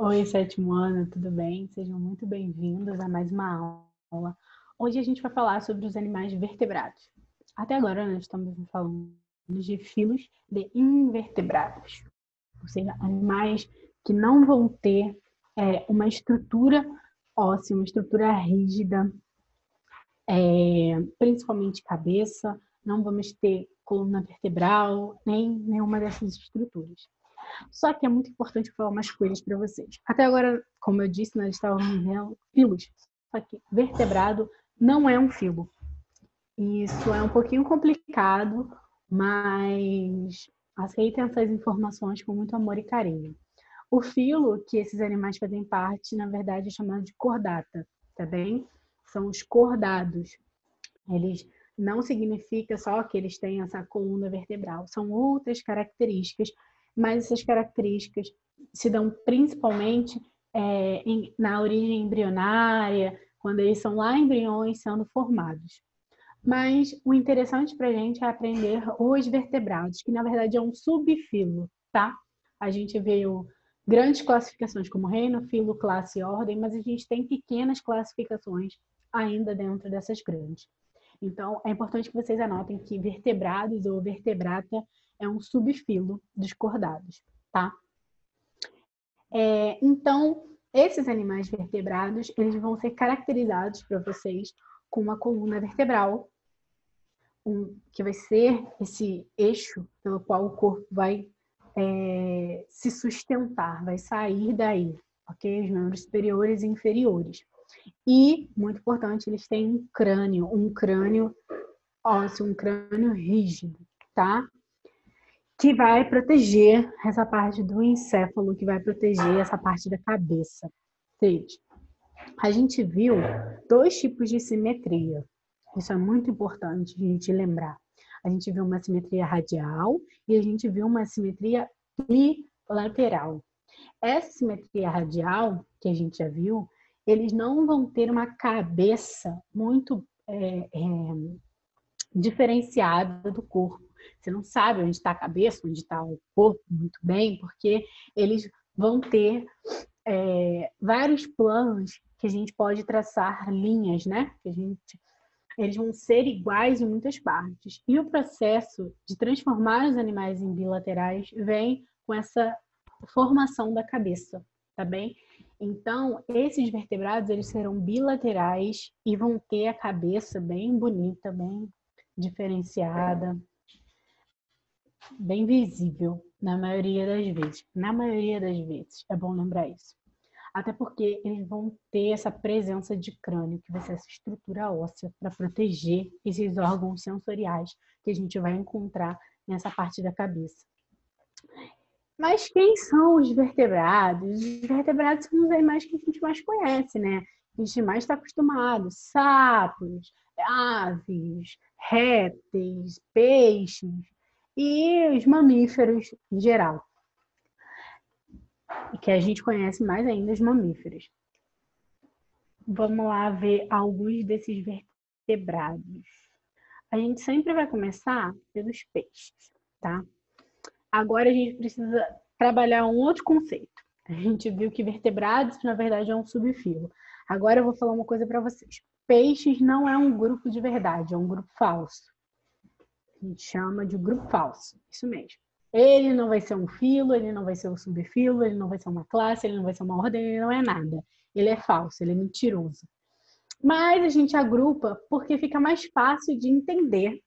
Oi, sétimo ano, tudo bem? Sejam muito bem-vindos a mais uma aula. Hoje a gente vai falar sobre os animais vertebrados. Até agora nós estamos falando de filos de invertebrados, ou seja, animais que não vão ter uma estrutura óssea, uma estrutura rígida, principalmente cabeça, não vamos ter coluna vertebral, nem nenhuma dessas estruturas. Só que é muito importante falar umas coisas para vocês. Até agora, como eu disse, nós estávamos vendo filos. Só que vertebrado não é um filo. Isso é um pouquinho complicado, mas aceitem essas informações com muito amor e carinho. O filo que esses animais fazem parte, na verdade, é chamado de cordata, tá bem? São os cordados. Eles não significa só que eles têm essa coluna vertebral, são outras características, mas essas características se dão principalmente na origem embrionária, quando eles são lá embriões sendo formados. Mas o interessante para a gente é aprender os vertebrados, que na verdade é um subfilo, tá? A gente viu grandes classificações como reino, filo, classe e ordem, mas a gente tem pequenas classificações ainda dentro dessas grandes. Então, é importante que vocês anotem que vertebrados ou vertebrata é um subfilo dos cordados, tá? Então, esses animais vertebrados, eles vão ser caracterizados para vocês com uma coluna vertebral, que vai ser esse eixo pelo qual o corpo vai se sustentar, vai sair daí, ok? Os membros superiores e inferiores. E, muito importante, eles têm um crânio ósseo, um crânio rígido, tá? Que vai proteger essa parte do encéfalo, que vai proteger essa parte da cabeça. Três. A gente viu dois tipos de simetria. Isso é muito importante a gente lembrar. A gente viu uma simetria radial e a gente viu uma simetria bilateral. Essa simetria radial, que a gente já viu, eles não vão ter uma cabeça muito diferenciada do corpo. Você não sabe onde está a cabeça, onde está o corpo muito bem, porque eles vão ter vários planos que a gente pode traçar linhas, né? Eles vão ser iguais em muitas partes. E o processo de transformar os animais em bilaterais vem com essa formação da cabeça, tá bem? Então, esses vertebrados, eles serão bilaterais e vão ter a cabeça bem bonita, bem diferenciada, bem visível, na maioria das vezes. Na maioria das vezes, é bom lembrar isso. Até porque eles vão ter essa presença de crânio, que vai ser essa estrutura óssea para proteger esses órgãos sensoriais que a gente vai encontrar nessa parte da cabeça. Mas quem são os vertebrados? Os vertebrados são os animais que a gente mais conhece, né? A gente mais está acostumado. Sapos, aves, répteis, peixes e os mamíferos em geral. E que a gente conhece mais ainda os mamíferos. Vamos lá ver alguns desses vertebrados. A gente sempre vai começar pelos peixes, tá? Agora a gente precisa trabalhar um outro conceito. A gente viu que vertebrados, na verdade, é um subfilo. Agora eu vou falar uma coisa para vocês. Peixes não é um grupo de verdade, é um grupo falso. A gente chama de grupo falso, isso mesmo. Ele não vai ser um filo, ele não vai ser um subfilo, ele não vai ser uma classe, ele não vai ser uma ordem, ele não é nada. Ele é falso, ele é mentiroso. Mas a gente agrupa porque fica mais fácil de entender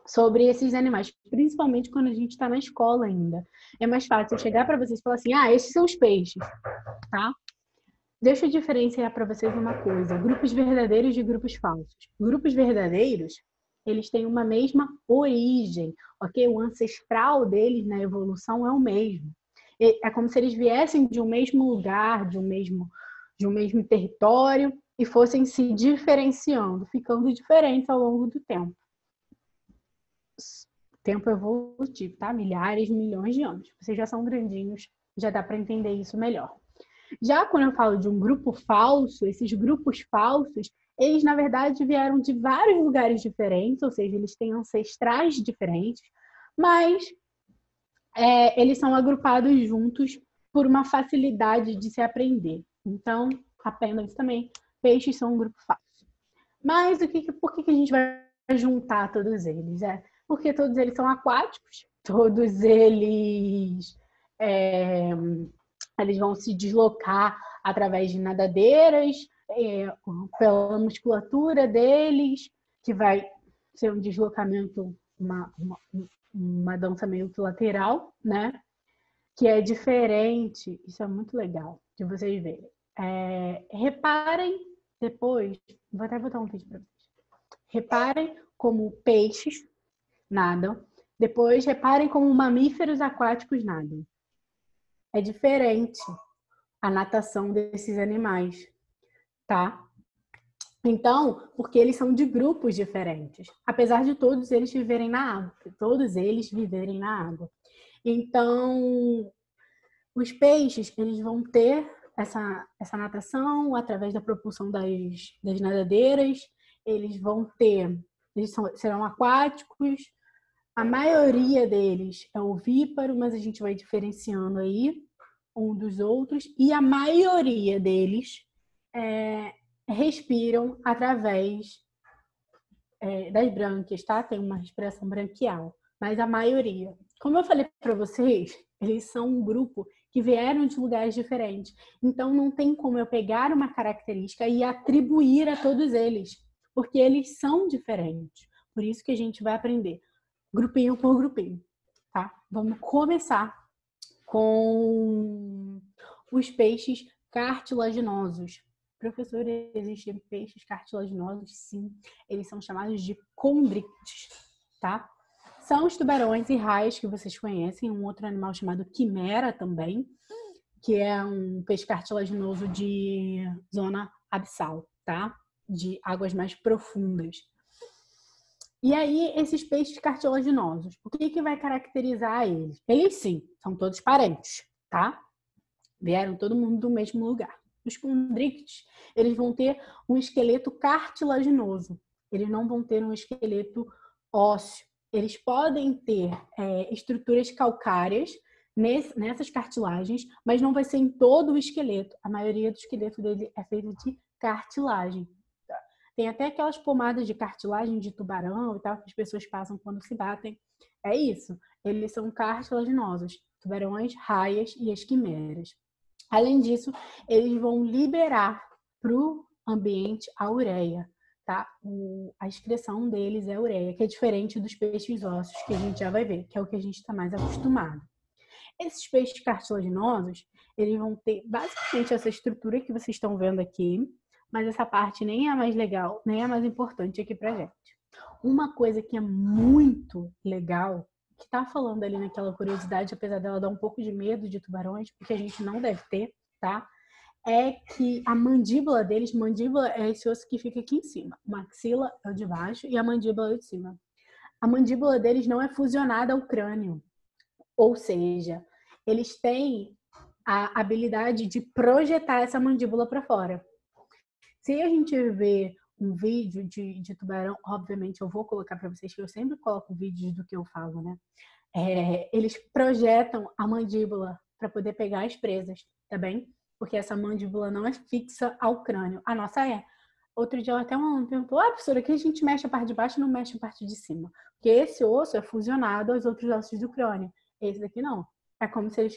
sobre esses animais, principalmente quando a gente está na escola ainda. É mais fácil eu chegar para vocês e falar assim, esses são os peixes, tá? Deixa eu diferenciar para vocês uma coisa, grupos verdadeiros de grupos falsos. Grupos verdadeiros, eles têm uma mesma origem, ok? O ancestral deles na evolução é o mesmo. É como se eles viessem de um mesmo lugar, de um mesmo território e fossem se diferenciando, ficando diferentes ao longo do tempo. Tempo evolutivo, tá? Milhares, milhões de anos. Vocês já são grandinhos, já dá para entender isso melhor. Já quando eu falo de um grupo falso, esses grupos falsos, eles na verdade vieram de vários lugares diferentes, ou seja, eles têm ancestrais diferentes, mas eles são agrupados juntos por uma facilidade de se aprender. Então, apenas também, peixes são um grupo fácil. Mas por que a gente vai juntar todos eles? Porque todos eles são aquáticos, todos eles vão se deslocar através de nadadeiras, pela musculatura deles, que vai ser um deslocamento, uma dança meio que lateral, né? Que é diferente, isso é muito legal de vocês verem. Reparem depois, vou até botar um vídeo para vocês. Reparem como peixes nadam, depois reparem como mamíferos aquáticos nadam. É diferente a natação desses animais, tá? Então, porque eles são de grupos diferentes, apesar de todos eles viverem na água, todos eles viverem na água. Então, os peixes, eles vão ter essa natação através da propulsão das nadadeiras, eles serão aquáticos, a maioria deles é ovíparo, mas a gente vai diferenciando aí um dos outros, e a maioria deles respiram através das brânquias, tá? Tem uma respiração branquial, mas a maioria. Como eu falei para vocês, eles são um grupo que vieram de lugares diferentes. Então não tem como eu pegar uma característica e atribuir a todos eles, porque eles são diferentes. Por isso que a gente vai aprender grupinho por grupinho, tá? Vamos começar com os peixes cartilaginosos. Professor, existem peixes cartilaginosos? Sim. Eles são chamados de condrictes, tá? São os tubarões e raias que vocês conhecem, um outro animal chamado quimera também, que é um peixe cartilaginoso de zona abissal, tá? De águas mais profundas. E aí, esses peixes cartilaginosos, o que vai caracterizar eles? Eles sim, são todos parentes, tá? Vieram todo mundo do mesmo lugar. Os condrictes, eles vão ter um esqueleto cartilaginoso. Eles não vão ter um esqueleto ósseo. Eles podem ter estruturas calcárias nessas cartilagens, mas não vai ser em todo o esqueleto. A maioria do esqueleto dele é feito de cartilagem. Tem até aquelas pomadas de cartilagem de tubarão e tal que as pessoas passam quando se batem. É isso. Eles são cartilaginosos. Tubarões, raias e as quimeras. Além disso, eles vão liberar para o ambiente a ureia, tá? A excreção deles é a ureia, que é diferente dos peixes ósseos, que a gente já vai ver, que é o que a gente está mais acostumado. Esses peixes cartilaginosos, eles vão ter basicamente essa estrutura que vocês estão vendo aqui, mas essa parte nem é a mais legal, nem é a mais importante aqui pra gente. Uma coisa que é muito legal, que tá falando ali naquela curiosidade, apesar dela dar um pouco de medo de tubarões, porque a gente não deve ter, tá? É que a mandíbula deles, mandíbula é esse osso que fica aqui em cima, o maxila é o de baixo e a mandíbula é o de cima. A mandíbula deles não é fusionada ao crânio, ou seja, eles têm a habilidade de projetar essa mandíbula para fora. Se a gente vê um vídeo de tubarão, obviamente eu vou colocar para vocês, que eu sempre coloco vídeos do que eu falo, né? Eles projetam a mandíbula para poder pegar as presas, tá bem? Porque essa mandíbula não é fixa ao crânio. A nossa é. Outro dia até uma aluna perguntou, professora, que a gente mexe a parte de baixo e não mexe a parte de cima? Porque esse osso é fusionado aos outros ossos do crânio. Esse daqui não. É como se eles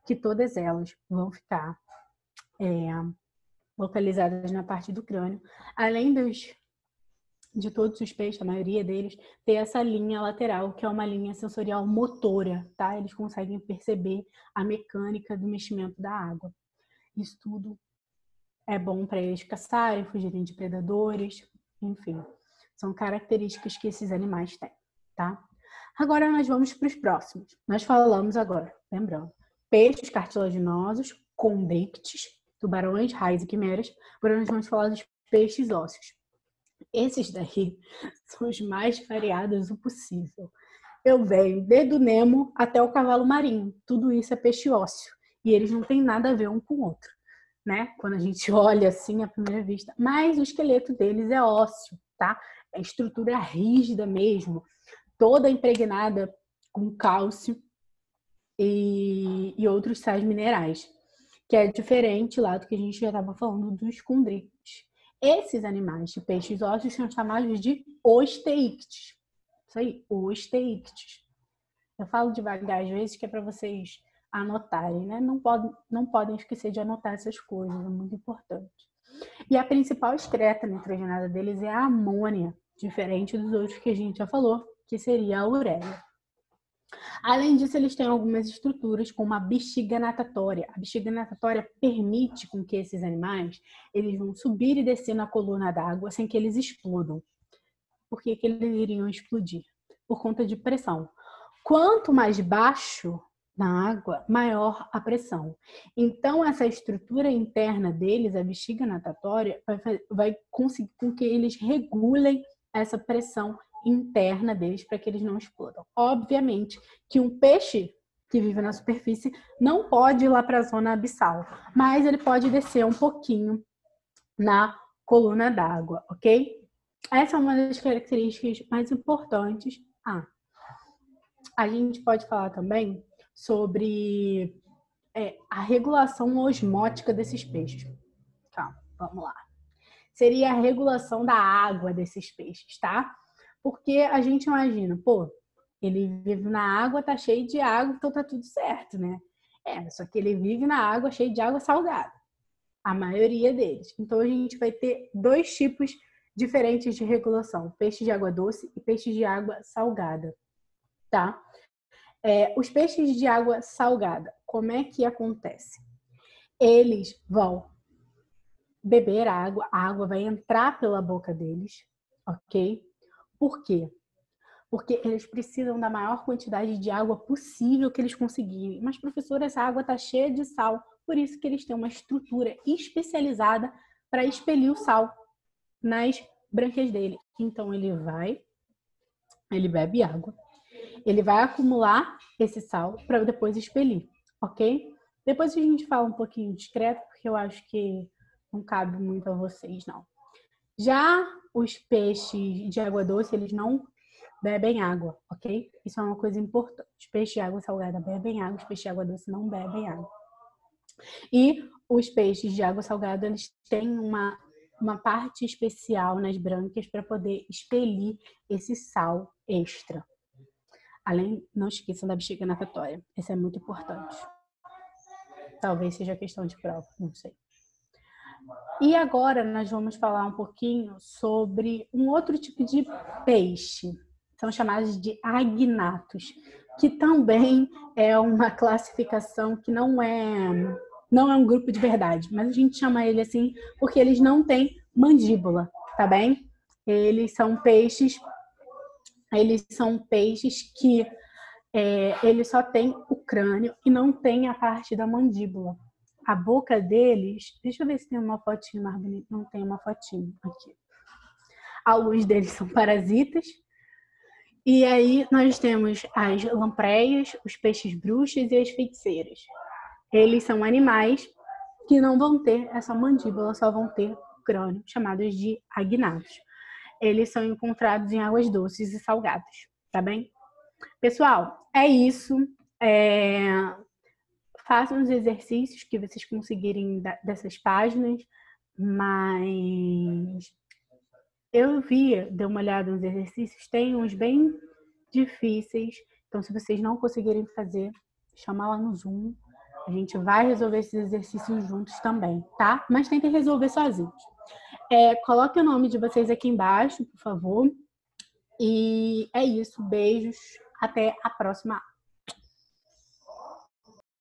que todas elas vão ficar localizadas na parte do crânio, além de todos os peixes, a maioria deles, ter essa linha lateral, que é uma linha sensorial motora, tá? Eles conseguem perceber a mecânica do meximento da água. Isso tudo é bom para eles caçarem, fugirem de predadores, enfim. São características que esses animais têm, tá? Agora nós vamos para os próximos. Nós falamos agora, lembrando, peixes cartilaginosos, condictes, tubarões, raias e quimeras. Agora nós vamos falar dos peixes ósseos. Esses daí são os mais variados o possível. Eu venho desde o Nemo até o cavalo marinho. Tudo isso é peixe ósseo. E eles não têm nada a ver um com o outro, né? Quando a gente olha assim à primeira vista. Mas o esqueleto deles é ósseo, tá? É estrutura rígida mesmo, toda impregnada com cálcio e outros sais minerais, que é diferente lá do que a gente já estava falando dos condrictes. Esses animais de peixes ósseos são chamados de osteíctes. Isso aí, osteíctes. Eu falo devagar às vezes que é para vocês anotarem, né? Não podem esquecer de anotar essas coisas, é muito importante. E a principal excreta nitrogenada deles é a amônia, diferente dos outros que a gente já falou, que seria a ureia. Além disso, eles têm algumas estruturas como a bexiga natatória. A bexiga natatória permite com que esses animais eles vão subir e descer na coluna d'água sem que eles explodam. Por que eles iriam explodir? Por conta de pressão. Quanto mais baixo na água, maior a pressão. Então, essa estrutura interna deles, a bexiga natatória, vai conseguir com que eles regulem essa pressão interna deles para que eles não explodam. Obviamente que um peixe que vive na superfície não pode ir lá para a zona abissal, mas ele pode descer um pouquinho na coluna d'água, ok? Essa é uma das características mais importantes. A gente pode falar também sobre a regulação osmótica desses peixes. Calma, vamos lá. Seria a regulação da água desses peixes, tá? Porque a gente imagina, pô, ele vive na água, tá cheio de água, então tá tudo certo, né? Só que ele vive na água cheio de água salgada. A maioria deles. Então a gente vai ter dois tipos diferentes de regulação: peixes de água doce e peixes de água salgada, tá? Os peixes de água salgada, como é que acontece? Eles vão beber a água vai entrar pela boca deles, ok? Por quê? Porque eles precisam da maior quantidade de água possível que eles conseguirem. Mas, professora, essa água está cheia de sal, por isso que eles têm uma estrutura especializada para expelir o sal nas brânquias dele. Então, ele bebe água, ele vai acumular esse sal para depois expelir, ok? Depois a gente fala um pouquinho discreto, porque eu acho que não cabe muito a vocês, não. Já os peixes de água doce, eles não bebem água, ok? Isso é uma coisa importante. Os peixes de água salgada bebem água, os peixes de água doce não bebem água. E os peixes de água salgada, eles têm uma parte especial nas brânquias para poder expelir esse sal extra. Além, não esqueçam da bexiga natatória. Essa é muito importante. Talvez seja questão de prova, não sei. E agora nós vamos falar um pouquinho sobre um outro tipo de peixe. São chamados de agnatos, que também é uma classificação que não é um grupo de verdade, mas a gente chama ele assim porque eles não têm mandíbula, tá bem? Eles são peixes que eles só têm o crânio e não tem a parte da mandíbula. A boca deles, deixa eu ver se tem uma fotinha mais bonita. Não tem uma fotinha aqui. Alguns deles são parasitas. E aí nós temos as lampreias, os peixes bruxas e as feiticeiras. Eles são animais que não vão ter essa mandíbula, só vão ter o crânio, chamados de agnatos. Eles são encontrados em águas doces e salgadas, tá bem? Pessoal, é isso. Façam os exercícios que vocês conseguirem dessas páginas, mas eu dei uma olhada nos exercícios, tem uns bem difíceis, então se vocês não conseguirem fazer, chama lá no Zoom. A gente vai resolver esses exercícios juntos também, tá? Mas tentem resolver sozinhos. Coloque o nome de vocês aqui embaixo, por favor. E é isso. Beijos. Até a próxima aula.